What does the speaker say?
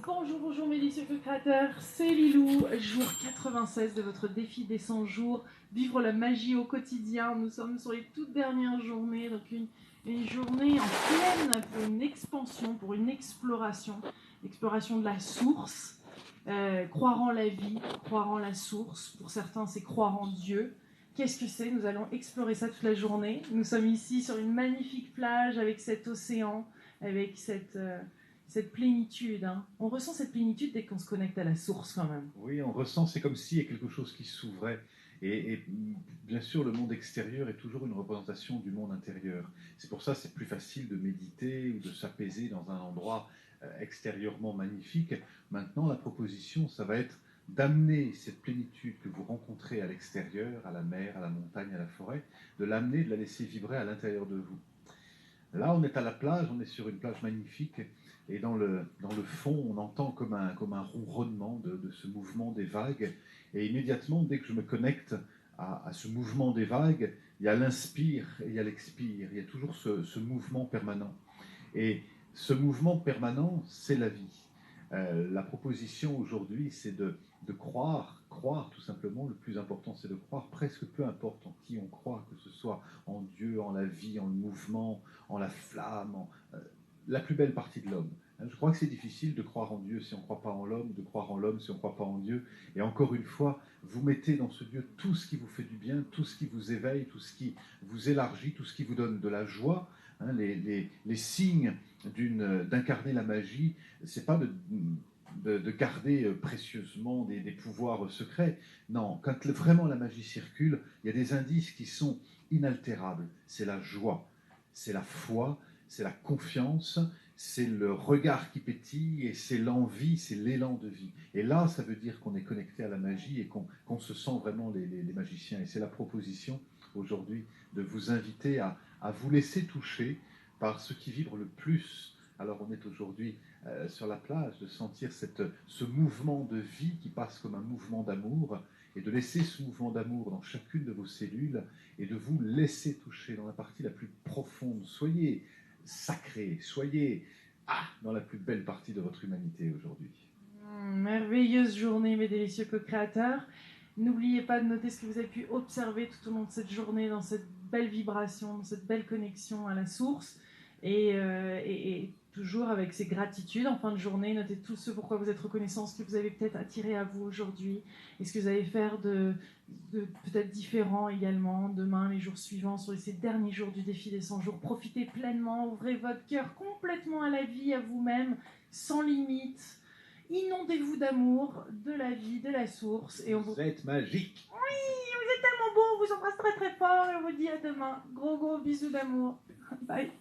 Bonjour, bonjour mes délicieux co-créateurs, c'est Lilou, jour 96 de votre défi des 100 jours, vivre la magie au quotidien. Nous sommes sur les toutes dernières journées, donc une journée en pleine pour une expansion, pour une exploration de la source, croire en la vie, croire en la source, pour certains c'est croire en Dieu. Qu'est-ce que c'est? Nous allons explorer ça toute la journée. Nous sommes ici sur une magnifique plage avec cet océan, avec cette plénitude. Hein. On ressent cette plénitude dès qu'on se connecte à la source quand même. Oui, on ressent, c'est comme s'il y a quelque chose qui s'ouvrait. Et bien sûr, le monde extérieur est toujours une représentation du monde intérieur. C'est pour ça que c'est plus facile de méditer ou de s'apaiser dans un endroit extérieurement magnifique. Maintenant, la proposition, ça va être d'amener cette plénitude que vous rencontrez à l'extérieur, à la mer, à la montagne, à la forêt, de l'amener, de la laisser vibrer à l'intérieur de vous. Là, on est à la plage, on est sur une plage magnifique, et dans le fond, on entend comme un ronronnement de ce mouvement des vagues. Et immédiatement, dès que je me connecte à ce mouvement des vagues, il y a l'inspire et il y a l'expire. Il y a toujours ce mouvement permanent. Et ce mouvement permanent, c'est la vie. La proposition aujourd'hui, c'est de croire tout simplement. Le plus important, c'est de croire, presque peu importe en qui on croit, que ce soit en Dieu, en la vie, en le mouvement, en la flamme, la plus belle partie de l'homme. Je crois que c'est difficile de croire en Dieu si on ne croit pas en l'homme, de croire en l'homme si on ne croit pas en Dieu. Et encore une fois, vous mettez dans ce Dieu tout ce qui vous fait du bien, tout ce qui vous éveille, tout ce qui vous élargit, tout ce qui vous donne de la joie. Les signes d'incarner la magie, c'est pas de garder précieusement des pouvoirs secrets. Non, quand vraiment la magie circule, il y a des indices qui sont inaltérables. C'est la joie, c'est la foi, c'est la confiance, c'est le regard qui pétille et c'est l'envie, c'est l'élan de vie. Et là, ça veut dire qu'on est connecté à la magie et qu'on se sent vraiment les magiciens. Et c'est la proposition aujourd'hui de vous inviter à vous laisser toucher par ce qui vibre le plus. Alors on est aujourd'hui sur la plage, de sentir ce mouvement de vie qui passe comme un mouvement d'amour, et de laisser ce mouvement d'amour dans chacune de vos cellules et de vous laisser toucher dans la partie la plus profonde. Soyez sacré, soyez dans la plus belle partie de votre humanité aujourd'hui. Merveilleuse journée mes délicieux co-créateurs. N'oubliez pas de noter ce que vous avez pu observer tout au long de cette journée, dans cette belle vibration, dans cette belle connexion à la source. Et toujours avec ces gratitudes en fin de journée, notez tout ce pourquoi vous êtes reconnaissant, ce que vous avez peut-être attiré à vous aujourd'hui, et ce que vous allez faire de peut-être différent également demain, les jours suivants, sur ces derniers jours du défi des 100 jours. Profitez pleinement, ouvrez votre cœur complètement à la vie, à vous-même, sans limite. Inondez-vous d'amour, de la vie, de la source. Et vous êtes magique. Oui, vous êtes tellement beau, on vous embrasse très très fort et on vous dit à demain. Gros bisous d'amour. Bye.